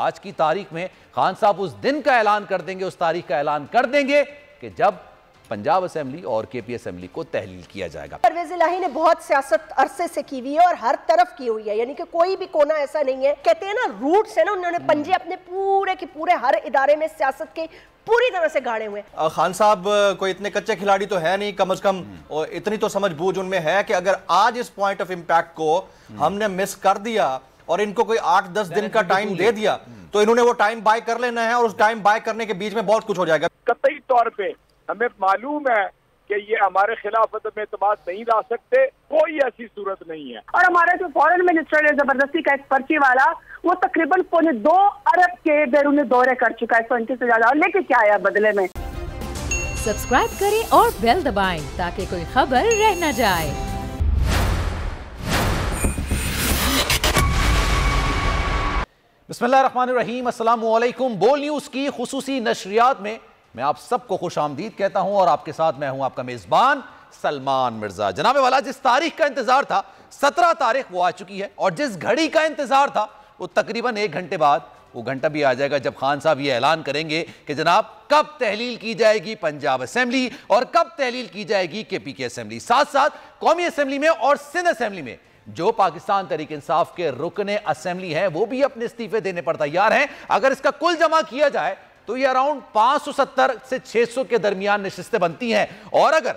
आज की तारीख में खान साहब उस दिन का ऐलान कर देंगे, उस तारीख का ऐलान कर देंगे कि जब पंजाब असेंबली और केपी असेंबली को तहलील किया जाएगा। परवेज इलाही ने बहुत सियासत अरसे से की हुई है और हर तरफ की हुई है, यानी कि कोई भी कोना ऐसा नहीं है। कहते हैं ना, रूट्स है ना, उन्होंने पंजे अपने पूरे के पूरे हर इदारे में सियासत के पूरी तरह से गाड़े हुए। खान साहब कोई इतने कच्चे खिलाड़ी तो है नहीं, कम से कम और इतनी तो समझ बूझ उनमें है कि अगर आज इस पॉइंट ऑफ इंपैक्ट को हमने मिस कर दिया और इनको कोई 8-10 दिन का टाइम दे दिया तो इन्होंने वो टाइम बाय कर लेना है और उस टाइम बाय करने के बीच में बहुत कुछ हो जाएगा। कतई तौर पे हमें मालूम है कि ये हमारे खिलाफ अदम एतमाद नहीं ला सकते, कोई ऐसी सूरत नहीं है। और हमारा जो फॉरेन मिनिस्टर है जबरदस्ती का एक पर्ची वाला, वो तकरीबन 2 अरब के बैरूनी दौरे कर चुका है, 20 से ज्यादा, और लेके क्या आया बदले में। सब्सक्राइब करें और बेल दबाएं ताकि कोई खबर रह न जाए। बिस्मिल्लाहिर्रहमानिर्रहीम, अस्सलामुअलैकुम। बोल न्यूज़ की खुसूसी नशरियात में मैं आप सबको खुश आमदीद कहता हूं और आपके साथ मैं हूं आपका मेज़बान सलमान मिर्जा। जनाब वाला, जिस तारीख का इंतजार था 17 तारीख वो आ चुकी है और जिस घड़ी का इंतजार था वो तकरीबन 1 घंटे बाद वो घंटा भी आ जाएगा जब खान साहब ये ऐलान करेंगे कि जनाब कब तहलील की जाएगी पंजाब असेंबली और कब तहलील की जाएगी केपी की असेंबली। साथ साथ कौमी असेंबली में और सिंध असेंबली में जो पाकिस्तान तहरीक इंसाफ के रुकने असेंबली हैं वो भी अपने इस्तीफे देने पर तैयार हैं। अगर इसका कुल जमा किया जाए तो ये अराउंड 570 से 600 के दरमियान नशिस्तें बनती हैं और अगर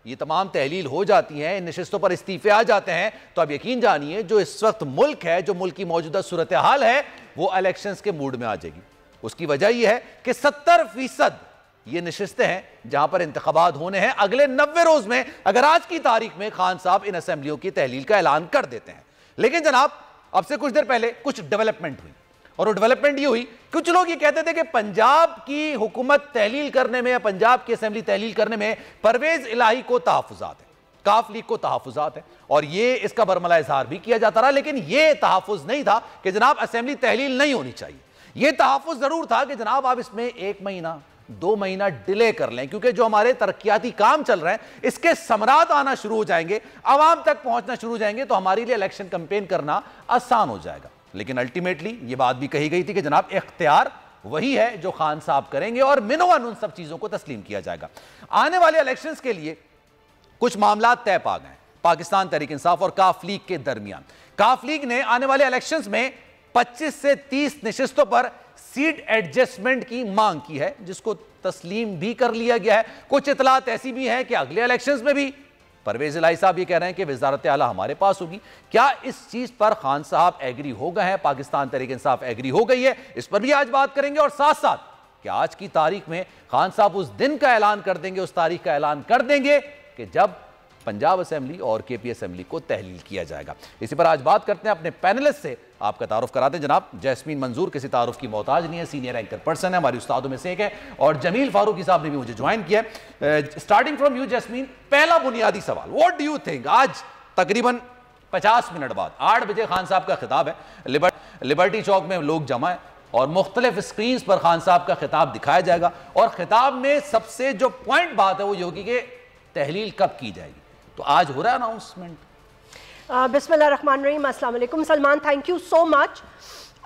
ये तमाम तहलील हो जाती हैं, इन नशिस्तों पर इस्तीफे आ जाते हैं, तो अब यकीन जानिए जो इस वक्त मुल्क है, जो मुल्क की मौजूदा सूरत हाल है, वो इलेक्शंस के मूड में आ जाएगी। उसकी वजह यह है कि 70% ये नशिस्तें हैं जहां पर इंतखाबात होने हैं अगले 90 रोज में, अगर आज की तारीख में खान साहब इन असेंबलियों की तहलील का ऐलान कर देते हैं। लेकिन जनाब, अब से कुछ देर पहले कुछ डेवलपमेंट हुई और वो डेवलपमेंट ये हुई, कुछ लोग ये कहते थे कि पंजाब की हुकूमत तहलील करने में या पंजाब की असेंबली तहलील करने में परवेज इलाही को तहफुजात है, काफ लीग को तहफुजात है, और ये इसका बरमला इजहार भी किया जाता रहा। लेकिन ये तहफुज नहीं था कि जनाब असेंबली तहलील नहीं होनी चाहिए। यह तहफुज जरूर था कि जनाब आप इसमें 1 महीना 2 महीना डिले कर लें, क्योंकि जो हमारे तरक्याती काम चल रहे हैं इसके समरात आना शुरू हो जाएंगे, आवाम तक पहुंचना शुरू हो जाएंगे, तो हमारे लिए इलेक्शन कैंपेन करना आसान हो जाएगा। लेकिन अल्टीमेटली ये बात भी कही गई थी कि जनाब इख्तियार वही है जो खान साहब करेंगे और मिनोवन उन सब चीजों को तस्लीम किया जाएगा। आने वाले इलेक्शंस के लिए कुछ मामला तय पा गए पाकिस्तान तहरीक इंसाफ और काफ लीग के दरमियान। काफ लीग ने आने वाले इलेक्शंस में 25 से 30 नशिस्तों पर सीट एडजस्टमेंट की मांग की है, जिसको तस्लीम भी कर लिया गया है। कुछ इतलात ऐसी भी हैं कि अगले इलेक्शंस में भी परवेज इलाही साहब ये कह रहे हैं कि वजारत आला हमारे पास होगी। क्या इस चीज पर खान साहब एग्री हो गए हैं, पाकिस्तान तहरीक इंसाफ एग्री हो गई है, इस पर भी आज बात करेंगे। और साथ साथ कि आज की तारीख में खान साहब उस दिन का ऐलान कर देंगे, उस तारीख का ऐलान कर देंगे कि जब पंजाब असेंबली और केपी असेंबली को तहलील किया जाएगा। इसी पर आज बात करते हैं अपने पैनलिस्ट से। आपका तारुफ कराते हैं। जनाब जैस्मीन मंजूर किसी तारुफ की मोहताज नहीं है, सीनियर एंकर पर्सन है, हमारी उस्तादों में से एक है, और जमील फारूकी साहब ने भी मुझे ज्वाइन किया है। स्टार्टिंग फ्रॉम यू जैस्मीन, पहला बुनियादी सवाल, व्हाट डू यू थिंक, आज तकरीबन 50 मिनट बाद 8 बजे खान साहब का खिताब है, लिबर्टी चौक में लोग जमा है और मुख्तलिफ स्क्रीन पर खान साहब का खिताब दिखाया जाएगा और खिताब में सबसे जो पॉइंट बात है वो ये होगी कि तहलील कब की जाएगी। तो आज हो रहा है अनाउंसमेंट। बिस्मिल्लाहिर्रहमानिर्रहीम, अस्सलाम वालेकुम। Salman, thank you so much.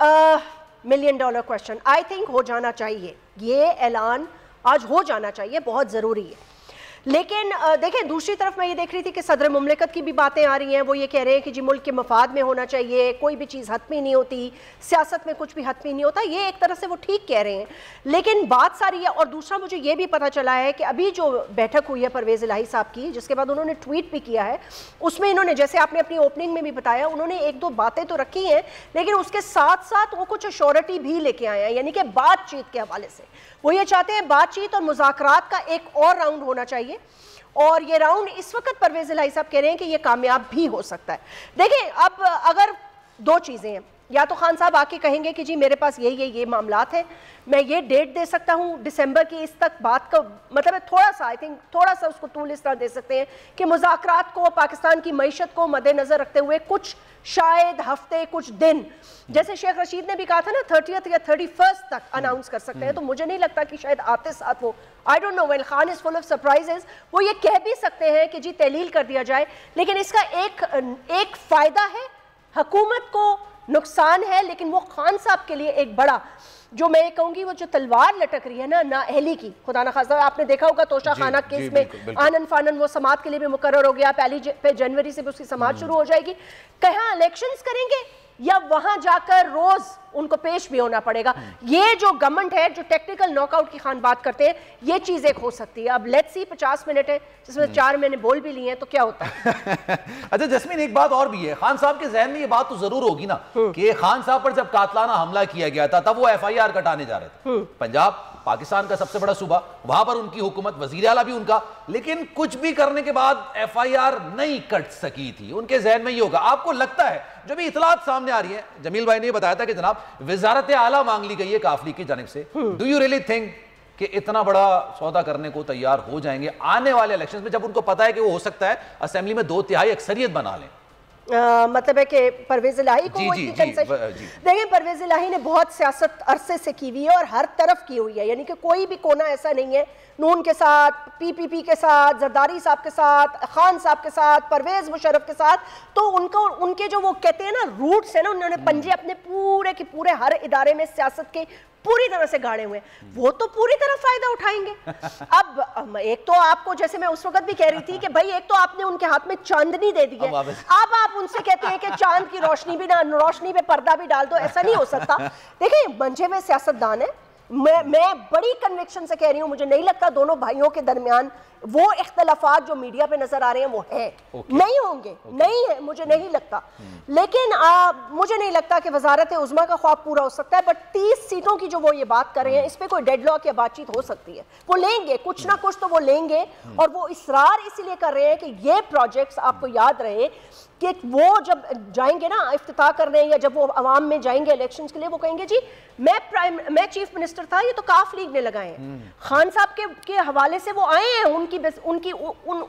$1 million question, I think हो जाना चाहिए, ये ऐलान आज हो जाना चाहिए, बहुत ज़रूरी है। लेकिन देखें, दूसरी तरफ मैं ये देख रही थी कि सदर मुमलिकत की भी बातें आ रही हैं। वो ये कह रहे हैं कि जी मुल्क के मफाद में होना चाहिए, कोई भी चीज़ हतमी नहीं होती, सियासत में कुछ भी हतमी नहीं होता। ये एक तरह से वो ठीक कह रहे हैं, लेकिन बात सारी है। और दूसरा मुझे ये भी पता चला है कि अभी जो बैठक हुई है परवेज़ इलाही साहब की, जिसके बाद उन्होंने ट्वीट भी किया है, उसमें इन्होंने, जैसे आपने अपनी ओपनिंग में भी बताया, उन्होंने 1-2 बातें तो रखी हैं, लेकिन उसके साथ साथ वो कुछ अश्योरिटी भी लेके आए हैं, यानी कि बातचीत के हवाले से वो ये चाहते हैं बातचीत और मुज़ाकरात का एक और राउंड होना चाहिए। और ये राउंड इस वक्त परवेज इलाही साहब कह रहे हैं कि ये कामयाब भी हो सकता है। देखिए, अब अगर 2 चीज़ें हैं, या तो खान साहब आके कहेंगे कि जी मेरे पास ये मामलात हैं, मैं ये डेट दे सकता हूँ दिसंबर की, इस तक बात का मतलब है थोड़ा सा, आई थिंक थोड़ा सा उसको तूल इस तरह दे सकते हैं कि मुज़ाकरात को, पाकिस्तान की मईशत को मद्देनज़र रखते हुए कुछ शायद हफ्ते, कुछ दिन, जैसे शेख रशीद ने भी कहा था ना 30 या 31 तक अनाउंस कर सकते हैं। तो मुझे नहीं लगता कि शायद आते साथ वो, I don't know, well Khan is full of surprises, वो ये कह भी सकते हैं कि जी तहलील कर दिया जाए। लेकिन इसका एक फ़ायदा है हुकूमत को, नुकसान है, लेकिन वो खान साहब के लिए एक बड़ा, जो मैं कहूंगी वो जो तलवार लटक रही है ना अहली की, खुदा ना खासा आपने देखा होगा तोशा खाना केस में आनन फानन वो समात के लिए भी मुकर्रर हो गया, पहली जनवरी से भी उसकी समात शुरू हो जाएगी। कहाँ इलेक्शंस करेंगे या वहां जाकर रोज उनको पेश भी होना पड़ेगा? ये जो गवर्नमेंट है, जो टेक्निकल नॉकआउट की खान बात करते हैं, ये चीज एक हो सकती है। अब लेट्स सी 50 मिनट है जिसमें 4 मैंने बोल भी लिए हैं, तो क्या होता है। अच्छा जस्मीन, एक बात और भी है, खान साहब के जहन में ये बात तो जरूर होगी ना कि खान साहब पर जब कातलाना हमला किया गया था तब वो FIR कटाने जा रहे थे। पंजाब पाकिस्तान का सबसे बड़ा सूबा, वहां पर उनकी हुकूमत, वजीर आला भी उनका, लेकिन कुछ भी करने के बाद FIR नहीं कट सकी थी। उनके जहन में ये होगा। आपको लगता है जो भी इतलात सामने आ रही है, जमील भाई ने बताया था कि जनाब वजारत आला मांग ली गई है काफली की जानिब से, डू यू रियली थिंक कि इतना बड़ा सौदा करने को तैयार हो जाएंगे आने वाले इलेक्शंस में, जब उनको पता है कि वो हो सकता है असेंबली में 2/3 अक्सरियत बना लें? मतलब है कि परवेज इलाही को देखिए, परवेज इलाही ने बहुत सियासत अरसे से की हुई है और हर तरफ की हुई है, यानी कि कोई भी कोना ऐसा नहीं है, नून के साथ, PPP के साथ, जरदारी साहब के साथ, खान साहब के साथ, परवेज मुशर्रफ के साथ, तो उनको उनके जो वो कहते हैं ना रूट्स है ना, उन्होंने पंजे अपने पूरे के पूरे हर इदारे में सियासत के पूरी तरह से गाड़े हुए, वो तो पूरी तरह फायदा उठाएंगे। अब एक तो आपको, जैसे मैं उस वक्त भी कह रही थी कि भाई एक तो आपने उनके हाथ में चांदनी दे दी है, अब आप उनसे कहते हैं कि चांद की रोशनी भी ना, रोशनी पे पर्दा भी डाल दो, ऐसा नहीं हो सकता। देखिए मंझे में सियासतदान है, मैं बड़ी कन्विक्शन से कह रही हूं, मुझे नहीं लगता दोनों भाइयों के दरमियान वो इख्तलाफात जो मीडिया पे नजर आ रहे हैं वो है, नहीं होंगे, नहीं है, मुझे नहीं लगता। लेकिन मुझे नहीं लगता कि वजारत उज़्मा का ख्वाब पूरा हो सकता है, बट 30 सीटों की जो वो ये बात कर रहे हैं, इस पे कोई डेडलॉक या बातचीत हो सकती है, वो लेंगे कुछ ना कुछ तो वो लेंगे। और वो इसरार इसीलिए कर रहे हैं कि ये प्रोजेक्ट्स, आपको याद रहे कि वो जब जाएंगे ना इफ्तिताह करने, या जब वो अवाम में जाएंगे इलेक्शंस के लिए, वो कहेंगे जी मैं चीफ मिनिस्टर था, ये तो काफ लीग ने लगाए हैं, खान साहब के हवाले से वो आए हैं,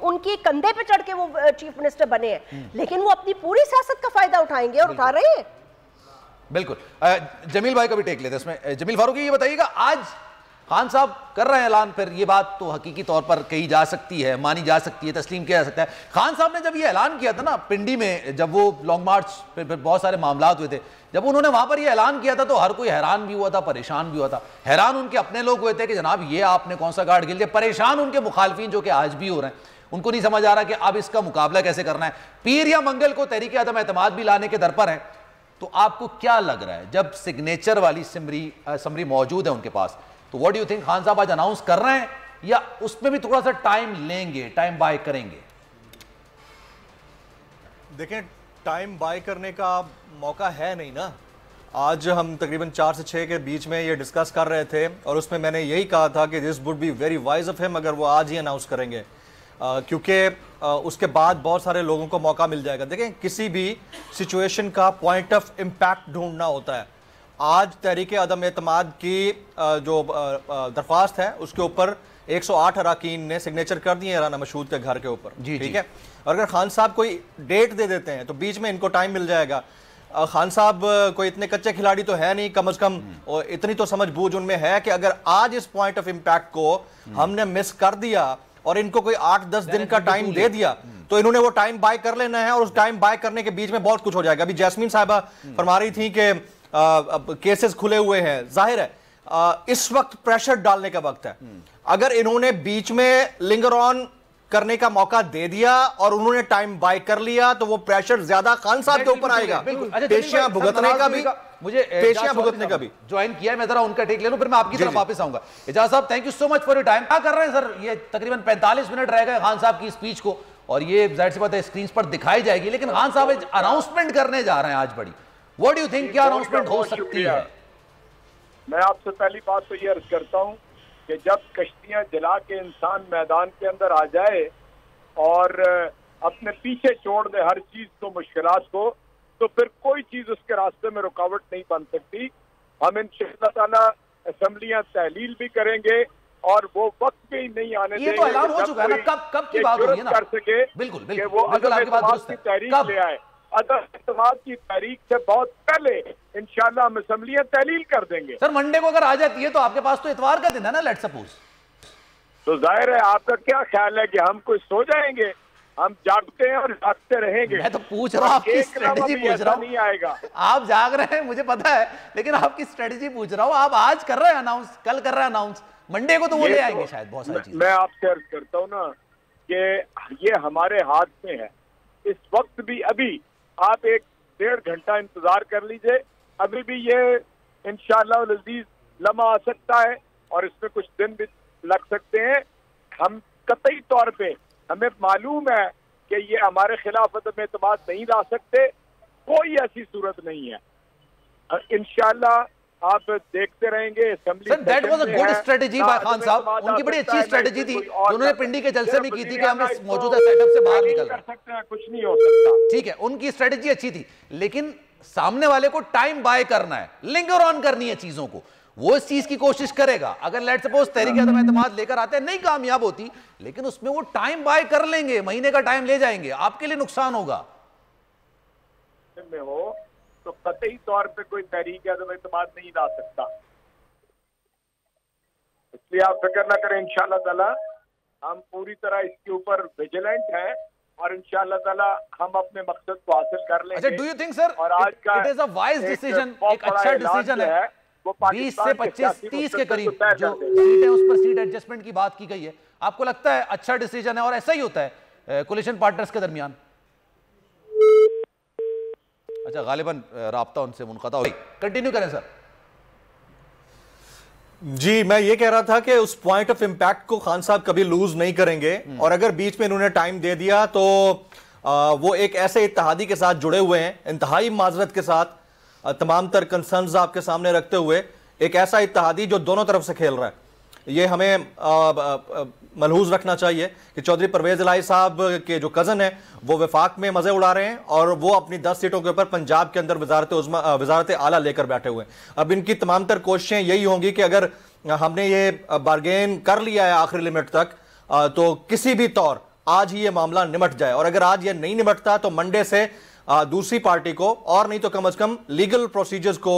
उनकी कंधे पे चढ़ के वो चीफ मिनिस्टर बने हैं, लेकिन वो अपनी पूरी सियासत का फायदा उठाएंगे और उठा रहे हैं। बिल्कुल। जमील भाई का भी टेक लेते हैं इसमें। जमील फारूकी, ये बताइएगा, आज खान साहब कर रहे हैं ऐलान, फिर ये बात तो हकीकी तौर पर कही जा सकती है, मानी जा सकती है, तस्लीम किया जा सकता है। खान साहब ने जब ये ऐलान किया था ना पिंडी में, जब वो लॉन्ग मार्च फिर बहुत सारे मामला हुए थे, जब उन्होंने वहां पर ये ऐलान किया था तो हर कोई हैरान भी हुआ था, परेशान भी हुआ था। हैरान उनके अपने लोग हुए थे कि जनाब ये आपने कौन सा गार्ड गिल दिया, परेशान उनके मुखालफिन जो कि आज भी हो रहे हैं, उनको नहीं समझ आ रहा कि अब इसका मुकाबला कैसे करना है। पीर या मंगल को तहरीक अदम एतमाद भी लाने के दर पर है, तो आपको क्या लग रहा है जब सिग्नेचर वाली समरी मौजूद है उनके पास, तो what do you think, Khan साहब आज अनाउंस कर रहे हैं या उसमें भी थोड़ा सा टाइम लेंगे, टाइम बाय करेंगे? देखें, टाइम बाय करने का मौका है नहीं ना। आज हम तकरीबन 4 से 6 के बीच में ये डिस्कस कर रहे थे और उसमें मैंने यही कहा था कि this would be very wise of him अगर वो आज ही अनाउंस करेंगे, क्योंकि उसके बाद बहुत सारे लोगों को मौका मिल जाएगा। देखें, किसी भी सिचुएशन का पॉइंट ऑफ इम्पैक्ट ढूंढना होता है। आज तहरीक अदम एतमाद की जो दरख्वास्त है उसके ऊपर 108 अरकान ने सिग्नेचर कर दिए राना मशहूद के घर के ऊपर, ठीक है। और अगर खान साहब कोई डेट दे देते हैं तो बीच में इनको टाइम मिल जाएगा। खान साहब कोई इतने कच्चे खिलाड़ी तो है नहीं, कम अज कम और इतनी तो समझ बूझ उनमें है कि अगर आज इस पॉइंट ऑफ इम्पैक्ट को हमने मिस कर दिया और इनको कोई 8-10 दिन का टाइम दे दिया तो इन्होंने वो टाइम बाय कर लेना है, और उस टाइम बाय करने के बीच में बहुत कुछ हो जाएगा। अभी जैस्मीन साहिबा फरमा रही थी कि केसेस खुले हुए हैं, जाहिर है इस वक्त प्रेशर डालने का वक्त है। अगर इन्होंने बीच में लिंगर ऑन करने का मौका दे दिया और उन्होंने टाइम बाय कर लिया तो वो प्रेशर ज्यादा खान साहब के ऊपर आएगा, पेशियां भुगतने का भी, मुझे पेशियां भुगतने का भी। ज्वाइन किया है, मैं जरा उनका टेक ले लूं, फिर मैं आपकी तरफ वापस आऊंगा। इजाज साहब, thank you so much for your time. क्या कर रहे हैं सर, ये तकरीबन 45 मिनट रह गए खान साहब की स्पीच को, और ये जाहिर सी बात है स्क्रीन पर दिखाई जाएगी, लेकिन खान साहब अनाउंसमेंट करने जा रहे हैं आज बड़ी। व्हाट डू यू थिंक, क्या अनाउंसमेंट हो सकती है? मैं आपसे पहली बात तो ये अर्ज करता हूँ कि जब कश्तियां जला के इंसान मैदान के अंदर आ जाए और अपने पीछे छोड़ दे हर चीज को, मुश्किलात को, तो फिर कोई चीज उसके रास्ते में रुकावट नहीं बन सकती। हम इंशाअल्लाह ताला असेंबलियां तहलील भी करेंगे और वो वक्त भी नहीं आने देंगे। ये तो ऐलान हो चुका है ना, कब की बात हो रही है ना, कर सके बिल्कुल कि वो अदम की तहरीक ले आए। अदम एतमाद की तहरीक से बहुत पहले इंशाअल्लाह हम असेंबलियां तहलील कर देंगे। सर मंडे को अगर आ जाती है तो आपके पास तो इतवार का दिन है ना, लेट्स सपोज, तो जाहिर है आपका क्या ख्याल है कि हम कोई सो जाएंगे? हम जागते हैं और जागते रहेंगे। मैं तो पूछ रहा हूँ, आपकी स्ट्रेटेजी पूछ रहा हूँ। नहीं आएगा। आप जाग रहे हैं मुझे पता है, लेकिन आपकी स्ट्रेटेजी पूछ रहा हूँ। आप आज कर रहे हैं अनाउंस, कल कर रहे हैं अनाउंस, मंडे को तो वो ले आएंगे शायद बहुत सारी चीजें। मैं आपसे अर्ज करता हूँ ना कि ये हमारे हाथ में है। इस वक्त भी अभी आप 1-1.5 घंटा इंतजार कर लीजिए, अभी भी ये इंशाअल्लाह अज़ीज लम्हा आ सकता है और इसमें कुछ दिन भी लग सकते हैं। हम कतई तौर पे हमें मालूम है कि ये हमारे खिलाफ अदम एतमाद नहीं ला सकते, कोई ऐसी सूरत नहीं है। इंशाअल्लाह आप देखते रहेंगे। Sir that was a good strategy by Khan साहब, उनकी बड़ी अच्छी स्ट्रेटजी थी जो उन्होंने पिंडी के जलसे में की थी कि हम इस मौजूदा सेटअप से बाहर निकल सकते हैं, कुछ नहीं हो सकता। ठीक है, उनकी स्ट्रेटजी अच्छी थी, लेकिन सामने वाले को टाइम बाय करना है, लिंगर ऑन करनी है चीजों को। वो इस चीज की कोशिश करेगा। अगर लेट सपोज तहरीक-ए-एतमाद लेकर आते हैं, नहीं कामयाब होती, लेकिन उसमें वो टाइम बाय कर लेंगे, महीने का टाइम ले जाएंगे, आपके लिए नुकसान होगा। में हो तो कतई तौर पे कोई तहरीक-ए-एतमाद नहीं ला सकता, इसलिए आप फिक्र ना करें। इंशाअल्लाह ताला हम पूरी तरह इसके ऊपर विजिलेंट है और इंशाअल्लाह ताला हम अपने मकसद को हासिल कर लेंगे। अच्छा, डू यू थिंक सर और आज का it is a wise decision, एक अच्छा डिसीजन है, वो 20 से 25-30 के करीब जो सीट है उस पर सीट एडजस्टमेंट की बात की गई है, आपको लगता है अच्छा डिसीजन है और ऐसा ही होता है कोलिशन पार्टनर्स के दरमियान? अच्छा, गालिबन राब्ता उनसे मुनक़ता हो गई। कंटिन्यू करें सर। जी, मैं ये कह रहा था कि उस पॉइंट ऑफ इंपैक्ट को खान साहब कभी लूज नहीं करेंगे, और अगर बीच में इन्होंने टाइम दे दिया तो वो एक ऐसे इत्तेहादी के साथ जुड़े हुए हैं, इंतहाई माजरत के साथ, तमाम तर कंसर्न्स आपके सामने रखते हुए, एक ऐसा इत्तेहादी जो दोनों तरफ से खेल रहा है। ये हमें मलहूज रखना चाहिए कि चौधरी परवेज इलाही साहब के जो कज़न हैं वो वफाक में मज़े उड़ा रहे हैं और वो अपनी 10 सीटों के ऊपर पंजाब के अंदर वजारत आला लेकर बैठे हुए हैं। अब इनकी तमाम तर कोशिशें यही होंगी कि अगर हमने ये बारगेन कर लिया है आखिरी लिमिट तक, तो किसी भी तौर आज ही ये मामला निमट जाए, और अगर आज ये नहीं निमटता तो मंडे से दूसरी पार्टी को, और नहीं तो कम अज कम लीगल प्रोसीजर्स को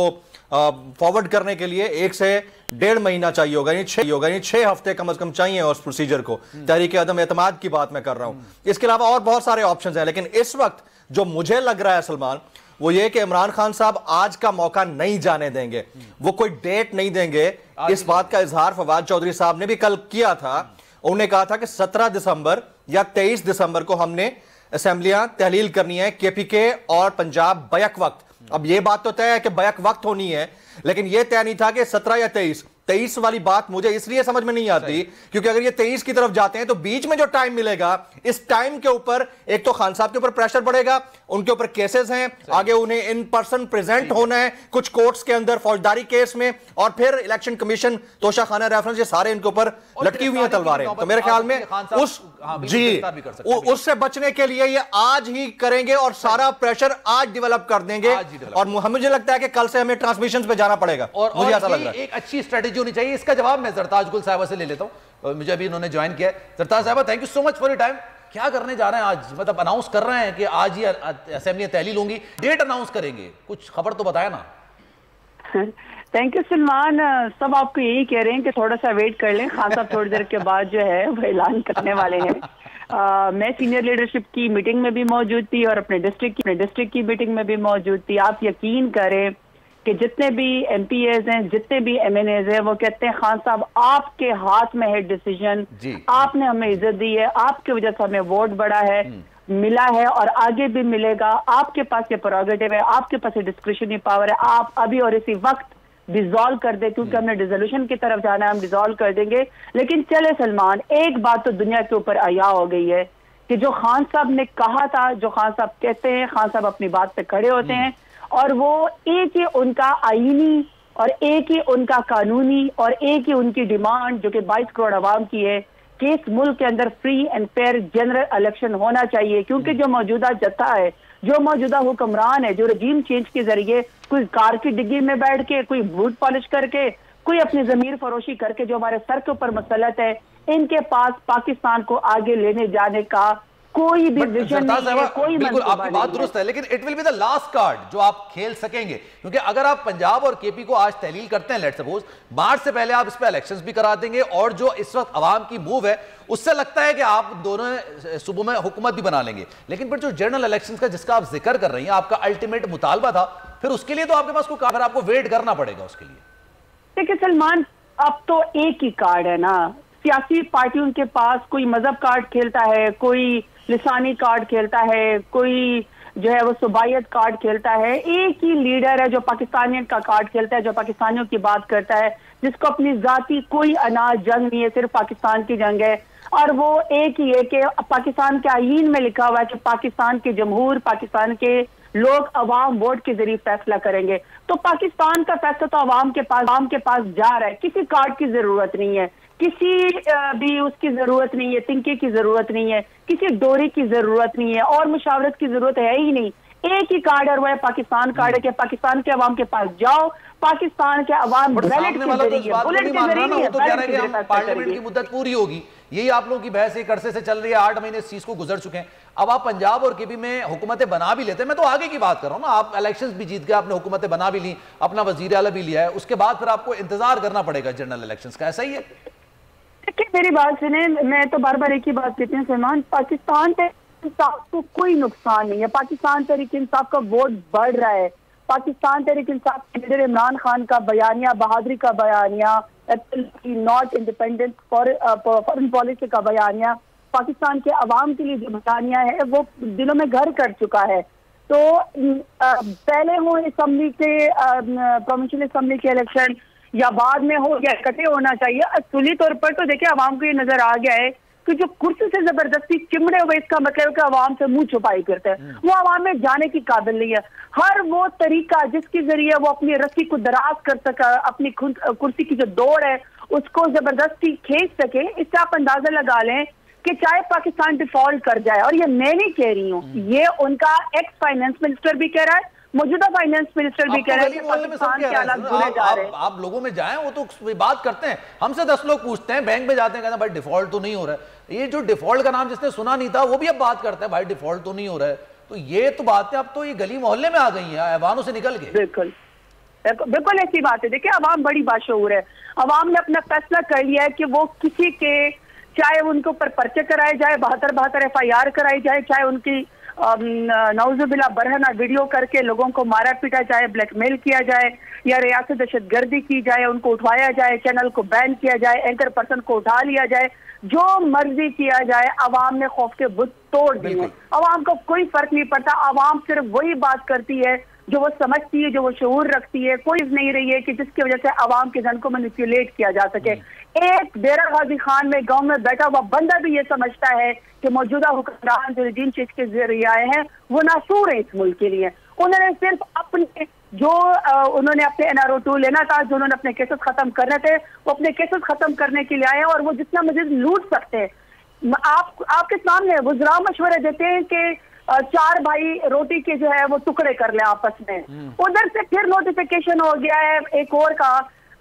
फॉरवर्ड करने के लिए 1 से 1.5 महीना चाहिए होगा, यानी 6 हफ्ते कम अज कम चाहिए उस प्रोसीजर को। तहरीक अदम एतमाद की बात मैं कर रहा हूं। इसके अलावा और बहुत सारे ऑप्शंस हैं, लेकिन इस वक्त जो मुझे लग रहा है सलमान, वो ये कि इमरान खान साहब आज का मौका नहीं जाने देंगे, वो कोई डेट नहीं देंगे। इस बात का इजहार फवाद चौधरी साहब ने भी कल किया था। उन्होंने कहा था कि 17 दिसंबर या 23 दिसंबर को हमने असेंबलियां तहलील करनी है, केपीके और पंजाब बैक वक्त। अब यह बात तो तय है कि बैक वक्त होनी है, लेकिन यह तय नहीं था कि 17 या 23 वाली बात मुझे इसलिए समझ में नहीं आती क्योंकि अगर ये 23 की तरफ जाते हैं तो बीच में जो टाइम मिलेगा, इस टाइम के ऊपर एक तो खान साहब के ऊपर प्रेशर बढ़ेगा, उनके ऊपर केसेस हैं, आगे उन्हें इन पर्सन प्रेजेंट होना है कुछ कोर्ट्स के अंदर फौजदारी केस में, और फिर इलेक्शन कमीशन, तोशाखाना रेफरेंस, ये सारे इनके ऊपर लटकी हुई हैं तलवारें। तो मेरे ख्याल में उससे बचने के लिए ये आज ही करेंगे और सारा प्रेशर आज डेवलप कर देंगे, और मुझे लगता है कि कल से हमें ट्रांसमिशन पे जाना पड़ेगा। मुझे ऐसा लग रहा है एक अच्छी स्ट्रेटेजी होनी चाहिए। इसका जवाब मैं जरताज गुल साहिबा से ले लेता हूं, मुझे अभी इन्होंने ज्वाइन किया है। जरताज साहिबा, thank you so much for your time. क्या करने जा रहे हैं आज? मतलब अनाउंस कर रहे हैं कि आज ही असेंबली तहलील होंगी, डेट अनाउंस करेंगे, कुछ खबर तो बताया ना। Thank you Salman. सब आपको यही कह रहे हैं कि थोड़ा सा वेट कर लें, खान साहब थोड़ी देर के बाद जो है वो ऐलान करने वाले हैं। मैं सीनियर लीडरशिप की मीटिंग में भी मौजूद थी और अपने डिस्ट्रिक्ट की मीटिंग में भी मौजूद थी। आप यकीन करें कि जितने भी MPAs हैं, जितने भी MNAs हैं, वो कहते हैं खान साहब आपके हाथ में है डिसीजन, आपने हमें इज्जत दी है, आपकी वजह से हमें वोट बढ़ा है, मिला है और आगे भी मिलेगा, आपके पास ये प्रोगेटिव है, आपके पास ये डिस्क्रिशनरी पावर है, आप अभी और इसी वक्त डिसॉल्व कर दे, क्योंकि हमने डिसोल्यूशन की तरफ जाना है, हम डिसॉल्व कर देंगे। लेकिन चले सलमान, एक बात तो दुनिया के ऊपर आया हो गई है कि जो खान साहब ने कहा था, जो खान साहब कहते हैं, खान साहब अपनी बात पे खड़े होते हैं, और वो एक ही उनका आईनी और एक ही उनका कानूनी और एक ही उनकी डिमांड जो कि 22 करोड़ आवाम की है कि इस मुल्क के अंदर free and fair general election होना चाहिए। क्योंकि जो मौजूदा जत्था है, जो मौजूदा हुक्मरान है, जो रजीम चेंज के जरिए कोई कार की डिग्गी में बैठ के, कोई बूट पॉलिश करके, कोई अपनी जमीर फरोशी करके जो हमारे सर के ऊपर मसलत है, इनके पास पाकिस्तान को आगे लेने जाने का कोई भी विजन नहीं है, कोई बिल्कुल आपकी बात दुरुस्त है, लेकिन it will be the last card जो आप खेल सकेंगे, क्योंकि अगर आप पंजाब और केपी को आज तहलील करते हैं, लेट्स सपोज मार्च से पहले आप इस पे इलेक्शंस भी करा देंगे, और जो इस वक्त अवाम की मूव है उससे लगता है कि आप दोनों सूबों में हुकूमत भी बना लेंगे, लेकिन फिर जो जनरल इलेक्शंस का जिसका आप जिक्र कर रही हैं, आपका अल्टीमेट मुतालबा था, फिर उसके लिए तो आपके पास कोई, आपको वेट करना पड़ेगा उसके लिए। देखिए सलमान, अब तो एक ही कार्ड है ना, सियासी पार्टियों के पास कोई मजहब कार्ड खेलता है, कोई लिसानी कार्ड खेलता है, कोई जो है वो सुबायत कार्ड खेलता है, एक ही लीडर है जो पाकिस्तानियत का कार्ड खेलता है, जो पाकिस्तानियों की बात करता है, जिसको अपनी जाति कोई अनाज जंग नहीं है, सिर्फ पाकिस्तान की जंग है, और वो एक ही है कि पाकिस्तान के आईन में लिखा हुआ है कि पाकिस्तान के जमहूर, पाकिस्तान के लोग अवाम वोट के जरिए फैसला करेंगे। तो पाकिस्तान का फैसला तो अवाम के पास जा रहा है, किसी कार्ड की जरूरत नहीं है, किसी भी उसकी जरूरत नहीं है, तिनके की जरूरत नहीं है, किसी डोरी की जरूरत नहीं है, और मुशावरत की जरूरत है ही नहीं। एक ही कार्ड है, वो है पाकिस्तान कार्ड है कि पाकिस्तान के अवाम के पास जाओ, पाकिस्तान के अवाम पार्लियामेंट की मुद्दत पूरी होगी, यही आप लोगों की बहस एक अरसे से चल रही है, 8 महीने इस चीज को गुजर चुके हैं। अब आप पंजाब और केपी में हुकूमतें बना भी लेते हैं, मैं तो आगे की बात कर रहा हूं ना, आप इलेक्शंस भी जीत गए, आपने हुकूमतें बना भी ली, अपना वजीर आला भी लिया है, उसके बाद फिर आपको इंतजार करना पड़ेगा जनरल इलेक्शंस का, ऐसा ही है? देखिए मेरी बात सुने, मैं तो बार बार एक ही बात कहती हूँ सलमान, पाकिस्तान तहरीक इंसाफ को कोई नुकसान नहीं है, पाकिस्तान तहरीक इंसाफ का वोट बढ़ रहा है, पाकिस्तान तहरीक इंसाफ के लीडर इमरान खान का बयानिया, बहादुरी का बयानिया, नॉट इंडिपेंडेंट फॉरेन पॉलिसी का बयानिया, पाकिस्तान के अवाम के लिए जो बयानिया है वो दिलों में घर कर चुका है। तो पहले हो असम्बली के प्रोविंशियल असम्बली के इलेक्शन या बाद में हो या इकट्ठे होना चाहिए, असली तौर पर तो देखिए अवाम को ये नजर आ गया है कि जो कुर्सी से जबरदस्ती चिमड़े हुए, इसका मतलब है कि अवाम से मुंह छुपाई करते हैं, वो अवाम में जाने की काबिल नहीं है। हर वो तरीका जिसके जरिए वो अपनी रस्सी को दराज कर सका, अपनी कुर्सी की जो दौड़ है उसको जबरदस्ती खींच सके, इससे आप अंदाजा लगा लें कि चाहे पाकिस्तान डिफॉल्ट कर जाए, और ये मैं नहीं कह रही हूँ, ये उनका एक्स फाइनेंस मिनिस्टर भी कह रहा है, मौजूदा फाइनेंस मिनिस्टर भी कह रहे हैं कि पाकिस्तान के हालात बुरे जा रहे हैं। आप लोगों में जाएं, वो तो बात करते हैं, हमसे 10 लोग पूछते हैं, बैंक में जाते हैं, कहते हैं भाई डिफॉल्ट तो नहीं हो रहा है, ये जो डिफॉल्ट का नाम जिसने सुना नहीं था वो भी अब बात करता है भाई डिफॉल्ट तो नहीं हो रहा है। तो ये तो बातें अब तो ये गली मोहल्ले में आ गई हैं, ऐवानों से निकल गए। बिल्कुल ऐसी बात है। देखिए अवाम बड़ी बाशऊर है, अवाम ने अपना फैसला कर लिया है कि वो किसी के, चाहे उनके ऊपर पर्चे कराए जाए, 72 FIR कराई जाए, चाहे उनकी नौजुबिल्ला बरहना वीडियो करके लोगों को मारा पीटा जाए, ब्लैकमेल किया जाए, या रियासत दहशतगर्दी की जाए, उनको उठवाया जाए, चैनल को बैन किया जाए, एंकर पर्सन को उठा लिया जाए, जो मर्जी किया जाए, अवाम ने खौफ के बुत तोड़ दिए। अवाम को कोई फर्क नहीं पड़ता, अवाम सिर्फ वही बात करती है जो वो समझती है, जो वो शऊर रखती है, कोई नहीं रही है कि जिसकी वजह से अवाम के जन को मैनिपुलेट किया जा सके। एक डेरा गाजी खान में गांव में बैठा हुआ बंदा भी ये समझता है कि मौजूदा हुक्मरान जो रजीम चेंज के जरिए आए हैं वो नासूर है इस मुल्क के लिए। उन्होंने सिर्फ अपने जो उन्होंने अपने NRO 2 लेना था, जो उन्होंने अपने केसेस खत्म करने थे, वो अपने केसेस खत्म करने के लिए आए हैं, और वो जितना मजीद लूट सकते हैं। आपके सामने वज़रा मशवरे देते हैं कि 4 भाई रोटी के जो है वो टुकड़े कर ले आपस में। उधर से फिर नोटिफिकेशन हो गया है एक और का,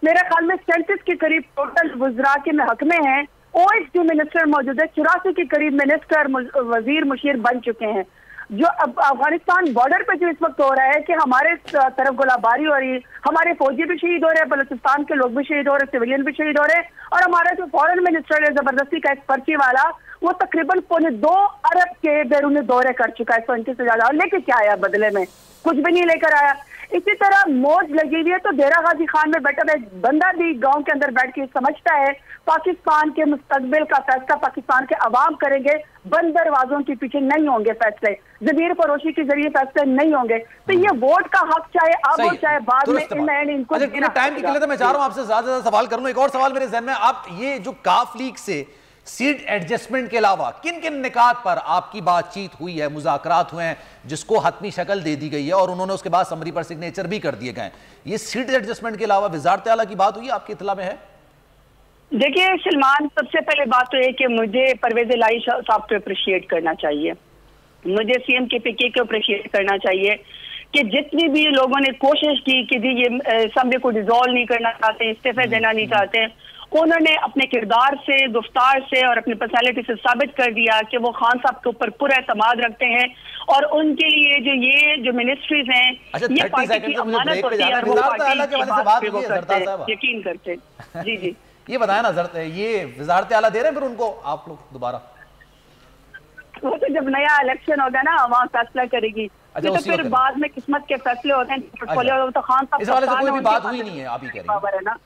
मेरे ख्याल में 37 के करीब टोटल वज़रा के महकमे हैं, OHD मिनिस्टर मौजूद है, 84 के करीब मिनिस्टर वजीर मुशीर बन चुके हैं। जो अब अफगानिस्तान बॉर्डर पे जो इस वक्त हो रहा है कि हमारे तरफ गोलाबारी हो रही है, हमारे फौजी भी शहीद हो रहे हैं, बलूचिस्तान के लोग भी शहीद हो रहे हैं, सिविलियन भी शहीद हो रहे हैं, और हमारा जो फॉरेन मिनिस्टर है जबरदस्ती का एक पर्ची वाला, वो तकरीबन 2 अरब के बैरूनी दौरे कर चुका है, 129 से ज्यादा, और लेके क्या आया बदले में? कुछ भी नहीं लेकर आया। इसी तरह मौज लगी हुई है, तो डेरा गाजी खान में बैठा हुआ बंदा भी गांव के अंदर बैठ के समझता है पाकिस्तान के मुस्तकबिल का फैसला पाकिस्तान के अवाम करेंगे, बंद दरवाजों के पीछे नहीं होंगे फैसले, ज़मीर फरोशी के जरिए फैसले नहीं होंगे। तो ये वोट का हक चाहे अब हो चाहे बाद में, इनको टाइम की किल्लत, मैं चाह रहा हूं आपसे ज्यादा सवाल करूं। एक और सवाल मेरे ज़हन में, आप ये जो काफ लीग से सीट एडजस्टमेंट के अलावा किन किन निकात पर आपकी बातचीत हुई है, मुज़ाकरात हुए हैं, जिसको हतमी शक्ल दे दी गई है और उन्होंने उसके बाद समरी पर सिग्नेचर भी कर दिए गए? ये सीट एडजस्टमेंट के अलावा वज़ारत आला की बात हुई, आपकी इत्तला में है? देखिए सलमान, सबसे पहले बात तो है कि मुझे परवेज इलाही साहब को अप्रिशिएट करना चाहिए, मुझे CM KPK को अप्रिशिएट करना चाहिए कि जितनी भी लोगों ने कोशिश की कि जी ये असेंबली को डिसॉल्व नहीं करना चाहते, इस्तीफे देना नहीं चाहते, उन्होंने अपने किरदार से, गुफ्तार से और अपनी पर्सनालिटी से साबित कर दिया कि वो खान साहब के ऊपर पूरा एतमाद रखते हैं और उनके लिए ये जो मिनिस्ट्रीज हैं ये पार्टी की अमानत होती है और वो पार्टी की बात पे वो करते हैं, यकीन करते हैं। जी जी ये बताया ना, ये वजारत आला दे रहे हैं फिर उनको आप लोग दोबारा? वो तो जब नया इलेक्शन होगा ना वहाँ फैसला करेगी। अच्छा, तो फिर बाद में किस्मत के फैसले होते हैं, पोर्टफोलियो तो खान साहब इस वाले से कोई भी बात हुई नहीं है, आप ही कह रही हैं। है ना,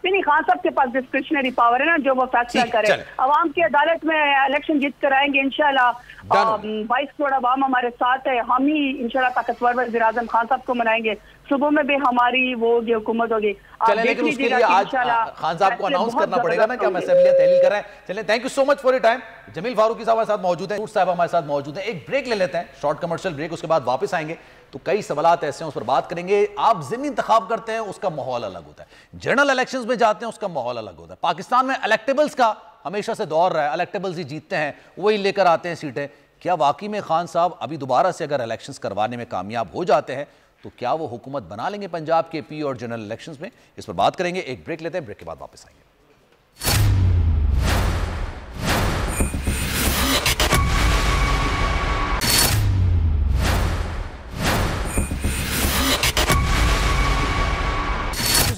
नहीं, खान साहब के पास डिस्क्रिशनरी पावर है ना, जो वो फैसला करे। अवाम की अदालत में इलेक्शन जीत कर आएंगे इंशाल्लाह। 22 करोड़ अवाम हमारे साथ है, हम ही इंशाल्लाह ताकतवर वज़ीर आज़म खान साहब को मनाएंगे। सुबह में भी हमारी वो जो हुकूमत होगी। लेकिन उसके लिए आज खान साहब को अनाउंस करना पड़ेगा ना कि हम असेंबली तहलील कर रहे हैं। चलिए, thank you so much for your time. Jamil Farooqui साहब हमारे साथ मौजूद हैं, साहब हमारे साथ मौजूद हैं। एक ब्रेक ले लेते हैं, शॉर्ट कमर्शियल ब्रेक, उसके बाद वापस आएंगे तो कई सवालात ऐसे हैं उस पर बात करेंगे। आप ज़िम्नी इंतखाब करते हैं, उसका माहौल अलग होता है। जनरल इलेक्शंस में जाते हैं, उसका माहौल अलग होता है। पाकिस्तान में इलेक्टेबल्स का हमेशा से दौर रहा है, इलेक्टेबल्स ही जीतते हैं, वही लेकर आते हैं सीटें। क्या वाकई में खान साहब अभी दोबारा से अगर इलेक्शंस करवाने में कामयाब हो जाते हैं तो क्या वो हुकूमत बना लेंगे पंजाब के पी और जनरल इलेक्शंस में? इस पर बात करेंगे। एक ब्रेक लेते हैं, ब्रेक के बाद वापस आएंगे।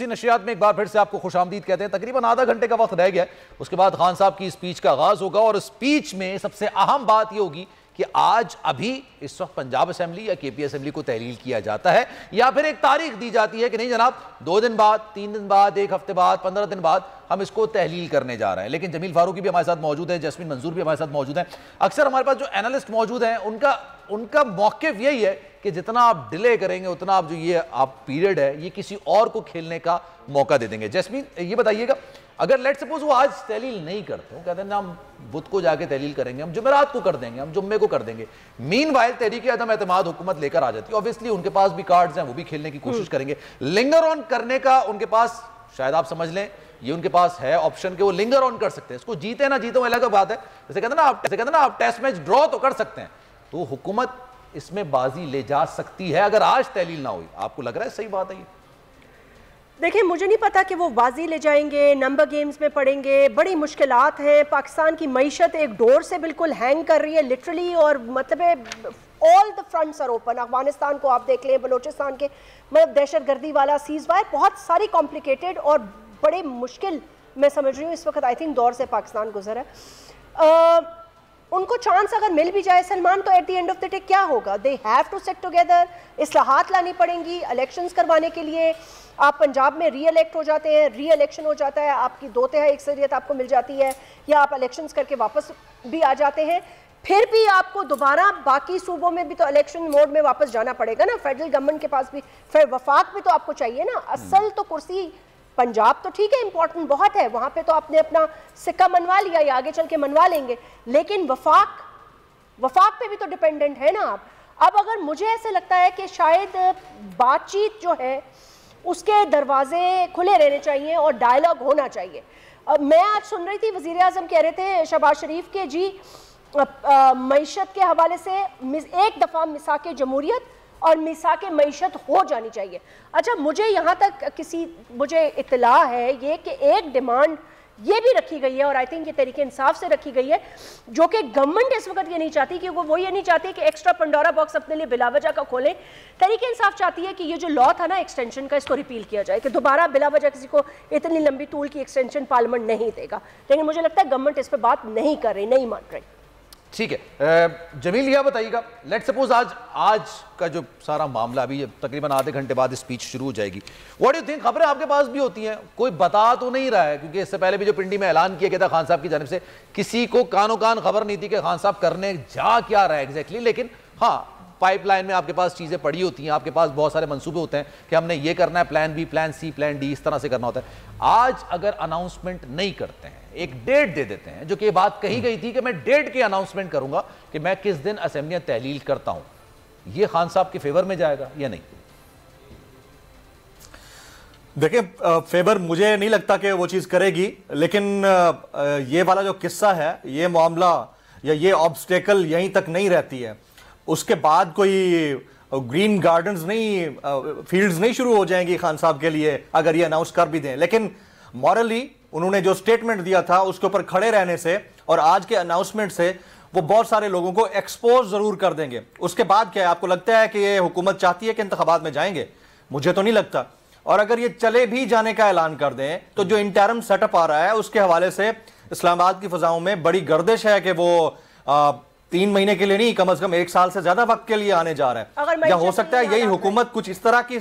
नशियात में एक बार फिर से आपको खुशामदीद कहते हैं। तकरीबन आधा घंटे का वक्त रह गया, उसके बाद खान साहब की स्पीच का आगाज होगा और स्पीच में सबसे अहम बात यह होगी कि आज अभी इस वक्त पंजाब असेंबली या केपी असेंबली को तहलील किया जाता है या फिर एक तारीख दी जाती है कि नहीं जनाब 2 दिन बाद, 3 दिन बाद, 1 हफ्ते बाद, 15 दिन बाद हम इसको तहलील करने जा रहे हैं। लेकिन जमील फारूकी भी हमारे साथ मौजूद है, जैस्मिन मंजूर भी हमारे साथ मौजूद है। अक्सर हमारे पास जो एनालिस्ट मौजूद हैं उनका मौक़िफ़ यही है कि जितना आप डिले करेंगे उतना आप जो ये आप पीरियड है ये किसी और को खेलने का मौका दे देंगे। जैस्मिन, ये बताइएगा, अगर लेट सपोज वो आज तहलील नहीं करते, कहते हैं ना हम बुध को जाके तहलील करेंगे, हम जुमेरात को कर देंगे, हम जुम्मे को कर देंगे, मीनवाइल तहरीक अदम एतमाद हुकूमत लेकर आ जाती है। ऑब्वियसली उनके पास भी कार्ड्स हैं, वो भी खेलने की कोशिश करेंगे। लिंगर ऑन करने का उनके पास, शायद आप समझ लें, ये उनके पास है ऑप्शन कि वो लिंगर ऑन कर सकते हैं। इसको जीते ना जीते वो अलग बात है। जैसे कहते हैं ना आप टेस्ट मैच ड्रॉ तो कर सकते हैं, तो हुकूमत इसमें बाजी ले जा सकती है अगर आज तहलील ना हुई। आपको लग रहा है सही बात है ये? देखिए, मुझे नहीं पता कि वो बाजी ले जाएंगे, नंबर गेम्स में पड़ेंगे, बड़ी मुश्किलात हैं। पाकिस्तान की मईशत एक डोर से बिल्कुल हैंग कर रही है लिटरली, और मतलब all the fronts are open. Afghanistan को आप देख लें, बलोचिस्तान के मतलब दहशतगर्दी वाला सीज फायर, बहुत सारी कॉम्प्लिकेटेड और बड़े मुश्किल, मैं समझ रही हूँ इस वक्त आई थिंक दौर से पाकिस्तान गुजरा है। उनको चांस अगर मिल भी जाए सलमान, तो at the end of the day क्या होगा? They have to set together, इस्लाहात लानी पड़ेंगी इलेक्शंस करवाने के लिए। आप पंजाब में री इलेक्ट हो जाते हैं, री इलेक्शन हो जाता है, आपकी 2/3 अक्सरियत आपको मिल जाती है, या आप इलेक्शंस करके वापस भी आ जाते हैं, फिर भी आपको दोबारा बाकी सूबों में भी तो इलेक्शन मोड में वापस जाना पड़ेगा ना। फेडरल गवर्नमेंट के पास भी फिर वफाक भी तो आपको चाहिए ना। असल तो कुर्सी पंजाब तो ठीक है, इंपॉर्टेंट बहुत है, वहां पे तो आपने अपना सिक्का मनवा लिया या आगे चल के मनवा लेंगे, लेकिन वफाक पे भी तो डिपेंडेंट है ना आप। अब अगर मुझे ऐसे लगता है कि शायद बातचीत जो है उसके दरवाजे खुले रहने चाहिए और डायलॉग होना चाहिए। मैं आज सुन रही थी वज़ीर आज़म कह रहे थे शहबाज शरीफ के जी मईशत के हवाले से एक दफ़ा मिसाक जमहूरियत और मिसाक मईशत हो जानी चाहिए। अच्छा, मुझे यहाँ तक मुझे इत्तला है ये कि एक डिमांड ये भी रखी गई है, और आई थिंक ये तरीके इंसाफ से रखी गई है, जो कि गवर्नमेंट इस वक्त ये नहीं चाहती, कि वो ये नहीं चाहती कि एक्स्ट्रा पंडोरा बॉक्स अपने लिए बिलावजह का खोलें। तरीके इंसाफ चाहती है कि ये जो लॉ था ना एक्सटेंशन का, इसको रिपील किया जाए, कि दोबारा बिलावजह किसी को इतनी लंबी तूल की एक्सटेंशन पार्लियामेंट नहीं देगा। लेकिन मुझे लगता है गवर्नमेंट इस पर बात नहीं कर रही, नहीं मान रही। ठीक है, जमील यह बताइएगा, लेट सपोज आज का जो सारा मामला, अभी तकरीबन आधे घंटे बाद स्पीच शुरू हो जाएगी, व्हाट डू यू थिंक? खबरें आपके पास भी होती हैं, कोई बता तो नहीं रहा है, क्योंकि इससे पहले भी जो पिंडी में ऐलान किया गया था खान साहब की जानिब से, किसी को कानो कान खबर नहीं थी कि खान साहब करने जा क्या रहा है एग्जैक्टली। लेकिन हाँ, पाइपलाइन में आपके पास चीज़ें पड़ी होती हैं, आपके पास बहुत सारे मंसूबे होते हैं कि हमने ये करना है, plan B, plan C, plan D, इस तरह से करना होता है। आज अगर अनाउंसमेंट नहीं करते हैं, एक डेट दे देते हैं, जो कि ये बात कही गई थी कि मैं डेट की अनाउंसमेंट करूंगा कि मैं किस दिन असेंबलियां तहलील करता हूं, ये खान साहब के फेवर में जाएगा या नहीं? देखिए, फेवर मुझे नहीं लगता कि वो चीज करेगी, लेकिन ये वाला जो किस्सा है, ये मामला या ये ऑब्स्टेकल यहीं तक नहीं रहती है। उसके बाद कोई ग्रीन गार्डन्स नहीं, फील्ड्स नहीं शुरू हो जाएंगी खान साहब के लिए अगर ये अनाउंस कर भी दें। लेकिन मॉरली उन्होंने जो स्टेटमेंट दिया था उसके ऊपर खड़े रहने से और आज के अनाउंसमेंट से वो बहुत सारे लोगों को एक्सपोज जरूर कर देंगे। उसके बाद क्या है, आपको लगता है कि ये हुकूमत चाहती है कि इंतखाबात में जाएंगे? मुझे तो नहीं लगता। और अगर ये चले भी जाने का ऐलान कर दें तो जो इंटरम सेटअप आ रहा है उसके हवाले से इस्लामाबाद की फिजाओं में बड़ी गर्दिश है कि वो 3 महीने के लिए नहीं, कम से कम 1 साल से ज्यादा वक्त के लिए आने जा रहा है। या हो सकता है यही हुकूमत कुछ इस तरह की,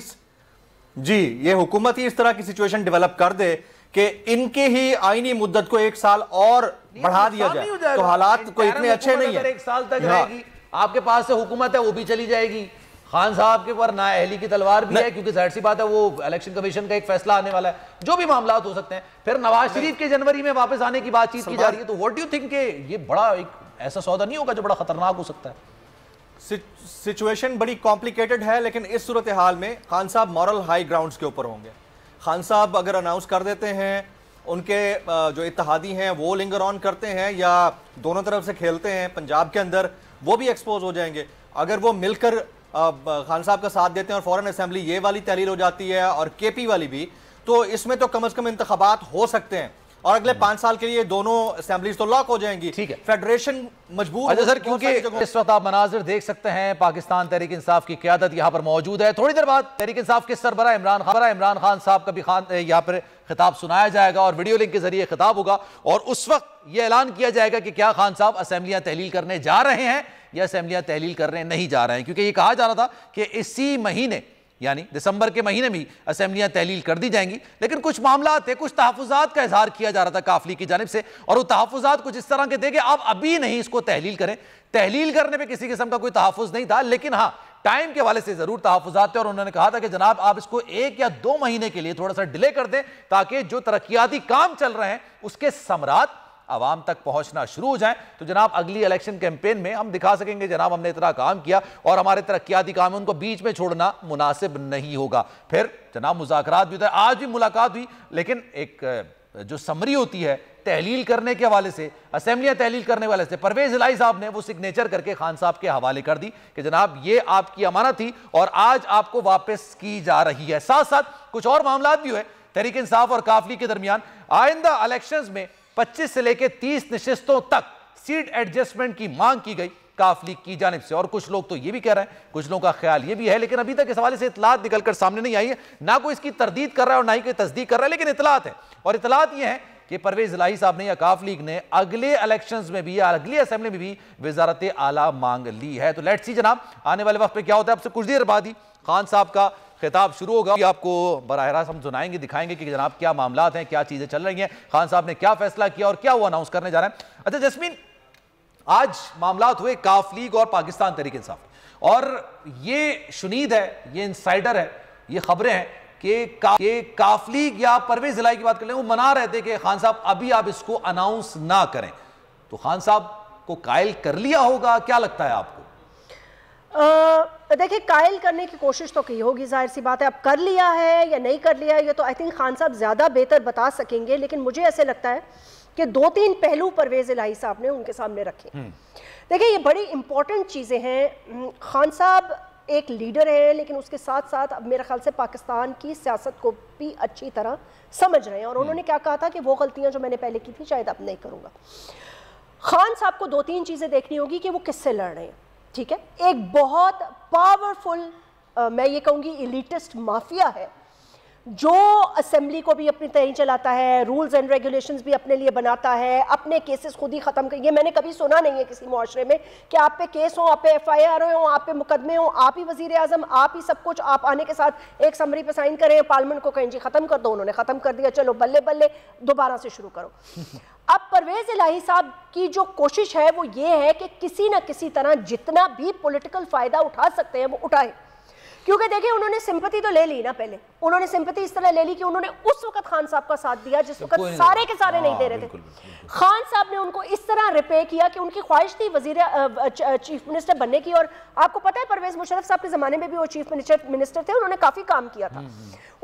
जी ये हुकूमत ही इस तरह की सिचुएशन डेवलप कर दे कि इनके ही आईनी मुद्दत को 1 साल और बढ़ा दिया जाए। तो हालात कोई इतने अच्छे नहीं है। 1 साल तक रहेगी, आपके पास से हुकूमत है वो भी चली जाएगी। खान साहब के ऊपर नाअहली की तलवार भी है, क्योंकि जाहिर सी बात है वो इलेक्शन कमीशन का एक फैसला आने वाला है, जो भी मामला हो सकते हैं। फिर नवाज शरीफ के जनवरी में वापस आने की बातचीत की जा रही है। तो व्हाट डू यू थिंक कि ये बड़ा एक ऐसा सौदा नहीं होगा जो बड़ा खतरनाक हो सकता है? सिचुएशन बड़ी कॉम्प्लिकेटेड है, लेकिन इस सूरत हाल में खान साहब मॉरल हाई ग्राउंड्स के ऊपर होंगे। खान साहब अगर अनाउंस कर देते हैं, उनके जो इत्तेहादी हैं वो लिंगर ऑन करते हैं या दोनों तरफ से खेलते हैं पंजाब के अंदर, वो भी एक्सपोज हो जाएंगे। अगर वो मिलकर खान साहब का साथ देते हैं और फॉरेन असेंबली ये वाली तहलील हो जाती है और केपी वाली भी, तो इसमें तो कम से कम इंतखाबात हो सकते हैं और अगले 5 साल के लिए दोनों असेंबलीज तो लॉक हो जाएंगी। ठीक है, फेडरेशन मजबूर। अच्छा सर, क्योंकि इस वक्त आप मनाजिर देख सकते हैं, पाकिस्तान तहरीक इंसाफ की क़यादत यहाँ पर मौजूद है। थोड़ी देर बाद तहरीक इंसाफ के सरबराह इमरान खान साहब का भी यहाँ पर खिताब सुनाया जाएगा और वीडियो लिंक के जरिए खिताब होगा और उस वक्त यह ऐलान किया जाएगा कि क्या खान साहब असेंबलियां तहलील करने जा रहे हैं या असेंबलियां तहलील करने नहीं जा रहे हैं। क्योंकि ये कहा जा रहा था कि इसी महीने यानी दिसंबर के महीने में असेंबलियां तहलील कर दी जाएंगी, लेकिन कुछ मामला थे, कुछ तहफ़्फ़ुज़ात का इजहार किया जा रहा था काफली की जानिब से और वो तहफ़्फ़ुज़ात कुछ इस तरह के थे कि आप अभी नहीं इसको तहलील करें। तहलील करने पे किसी किस्म का कोई तहफ़्फ़ुज़ नहीं था, लेकिन हाँ टाइम के हवाले से जरूर तहफ़्फ़ुज़ात थे और उन्होंने कहा था कि जनाब आप इसको 1 या 2 महीने के लिए थोड़ा सा डिले कर दें ताकि जो तरक्याती काम चल रहे हैं उसके समरात आवाम तक पहुंचना शुरू हो जाए। तो जनाब अगली इलेक्शन कैंपेन में हम दिखा सकेंगे जनाब हमने इतना काम किया और हमारे तरक्याती काम है उनको बीच में छोड़ना मुनासिब नहीं होगा। फिर जनाब मुज़ाकरात भी होता है, आज भी मुलाकात हुई, लेकिन एक जो समरी होती है तहलील करने के हवाले से, असेंबलियां तहलील करने वाले से, परवेज इलाही साहब ने वो सिग्नेचर करके खान साहब के हवाले कर दी कि जनाब ये आपकी अमानत थी और आज आपको वापस की जा रही है। साथ साथ कुछ और मामला भी हुए तहरीक इंसाफ और काफली के दरमियान। आइंदा इलेक्शंस में 25 से लेकर 30 नशिस्तों तक सीट एडजस्टमेंट की मांग की गई काफली की जानिब से और कुछ लोग तो ये भी कह रहे हैं, कुछ लोगों का ख्याल ये भी है, लेकिन अभी तक इस हवाले से इतलात निकलकर सामने नहीं आई है, ना कोई इसकी तरदीद कर रहा है और ना ही कोई तस्दीक कर रहा है, लेकिन इतलात है। और इतलात ये है कि परवेज इलाही साहब ने या काफ लीग ने अगले इलेक्शंस में भी या अगली असेंबली में भी वजारत आला मांग ली है। तो लेट्स सी जनाब आने वाले वक्त पे क्या होता है। आपसे कुछ देर बाद ही खान साहब का खिताब शुरू होगा, आपको बराह रास्त हम सुनाएंगे, दिखाएंगे कि जनाब क्या मामलात हैं, क्या चीजें चल रही हैं, खान साहब ने क्या फैसला किया और क्या वो अनाउंस करने जा रहे हैं। अच्छा जस्मीन, आज मामलात हुए काफ लीग और पाकिस्तान तहरीक इंसाफ और ये शुनीद है, ये इंसाइडर है, ये खबरें हैं कि काफ लीग या परवेज इलाही की बात कर लें, वो मना रहे थे कि खान साहब अभी आप इसको अनाउंस ना करें। तो खान साहब को कायल कर लिया होगा, क्या लगता है आपको? देखिए कायल करने की कोशिश तो की होगी, जाहिर सी बात है। अब कर लिया है या नहीं कर लिया है ये तो आई थिंक खान साहब ज़्यादा बेहतर बता सकेंगे, लेकिन मुझे ऐसे लगता है कि 2-3 पहलू परवेज इलाही साहब ने उनके सामने रखे। देखिए ये बड़ी इंपॉर्टेंट चीज़ें हैं। खान साहब एक लीडर है, लेकिन उसके साथ साथ अब मेरे ख्याल से पाकिस्तान की सियासत को भी अच्छी तरह समझ रहे हैं और उन्होंने क्या कहा था कि वो गलतियाँ जो मैंने पहले की थी शायद अब नहीं करूँगा। खान साहब को 2-3 चीज़ें देखनी होगी कि वो किससे लड़ रहे हैं। ठीक है, एक बहुत पावरफुल मैं ये कहूँगी इलीटिस्ट माफिया है जो असेंबली को भी अपनी तरह चलाता है, रूल्स एंड रेगुलेशंस भी अपने लिए बनाता है, अपने केसेस खुद ही ख़त्म कर। ये मैंने कभी सुना नहीं है किसी मुआशरे में कि आप पे केस हो, आप पे FIR हो, आप पे मुकदमे हो, आप ही वज़ीर आज़म, आप ही सब कुछ, आप आने के साथ एक समरी पे साइन करें, पार्लियामेंट को कहें जी ख़त्म कर दो, उन्होंने ख़त्म कर दिया, चलो बल्ले बल्ले दोबारा से शुरू करो। अब परवेज इलाही साहब की जो कोशिश है वो ये है कि किसी न किसी तरह जितना भी पॉलिटिकल फ़ायदा उठा सकते हैं वो उठाए, क्योंकि देखिए उन्होंने सिंपैथी तो ले ली ना, पहले उन्होंने सिंपैथी इस तरह ले ली कि उन्होंने उस वक्त खान साहब का साथ दिया जिस वक्त सारे के सारे नहीं दे रहे थे। खान साहब ने उनको इस तरह रिपे किया कि उनकी ख्वाहिश थी चीफ मिनिस्टर बनने की, और आपको पता है परवेज मुशर्रफ साहब के जमाने में भी वो चीफ मिनिस्टर थे, उन्होंने काफी काम किया था।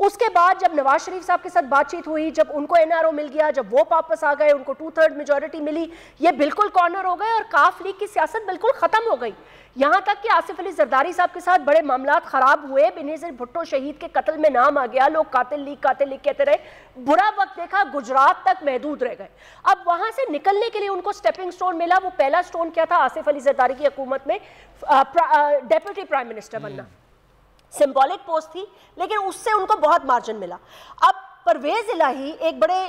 उसके बाद जब नवाज शरीफ साहब के साथ बातचीत हुई, जब उनको एनआरओ मिल गया, जब वो वापस आ गए, उनको 2/3 मेजॉरिटी मिली, ये बिल्कुल कॉर्नर हो गए और काफ लीग की सियासत बिल्कुल खत्म हो गई। यहां तक कि आसिफ अली जरदारी साहब के साथ बड़े मामलात खराब हुए, बेनजीर भुट्टो शहीद के कत्ल में नाम आ गया, लोग कातिल लीग कहते रहे, बुरा वक्त देखा, गुजरात तक महदूद रह गए। अब वहां से निकलने के लिए उनको स्टेपिंग स्टोन मिला। वो पहला स्टोन क्या था? आसिफ अली जरदारी की हुकूमत में डेप्यूटी प्राइम मिनिस्टर बनना। सिंबॉलिक पोस्ट थी, लेकिन उससे उनको बहुत मार्जिन मिला। अब परवेज इलाही एक बड़े